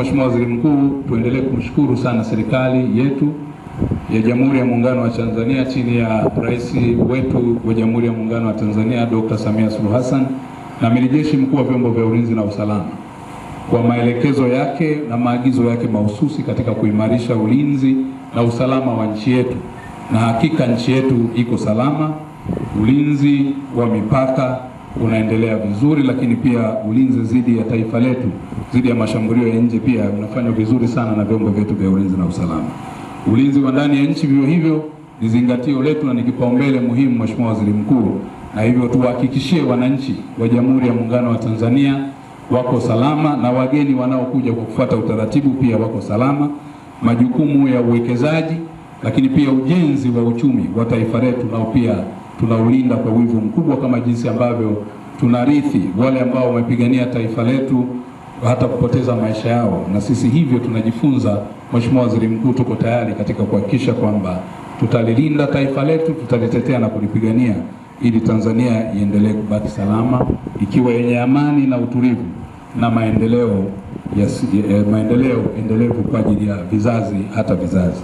Mheshimiwa Waziri Mkuu, tuendelee kumshukuru sana serikali yetu ya Jamhuri ya Muungano wa Tanzania chini ya Rais wetu wa Jamhuri ya Muungano wa Tanzania Dr. Samia Suluhu Hassan na Amiri Jeshi Mkuu wa Vyombo vya Ulinzi na Usalama kwa maelekezo yake na maagizo yake mahususi katika kuimarisha ulinzi na usalama wa nchi yetu. Na hakika nchi yetu iko salama, ulinzi wa mipaka unaendelea vizuri, lakini pia ulinzi dhidi ya taifa letu, dhidi ya mashambulio ya nje pia unafanywa vizuri sana na vyombo vyetu vya ulinzi na usalama. Ulinzi wa ndani ya nchi vivyo hivyo ni zingatio letu na ni kipaumbele muhimu, Mheshimiwa Waziri Mkuu, na hivyo tuhakikishie wananchi wa Jamhuri ya Muungano wa Tanzania wako salama na wageni wanaokuja kwa kufuata utaratibu pia wako salama. Majukumu ya uwekezaji lakini pia ujenzi wa uchumi wa taifa letu nao pia tunaulinda kwa wivu mkubwa, kama jinsi ambavyo tunarithi wale ambao wamepigania taifa letu hata kupoteza maisha yao, na sisi hivyo tunajifunza. Mheshimiwa Waziri Mkuu, tuko tayari katika kuhakikisha kwamba tutalilinda taifa letu, tutalitetea na kulipigania ili Tanzania iendelee kubaki salama, ikiwa yenye amani na utulivu na maendeleo endelevu kwa ajili ya vizazi hata vizazi.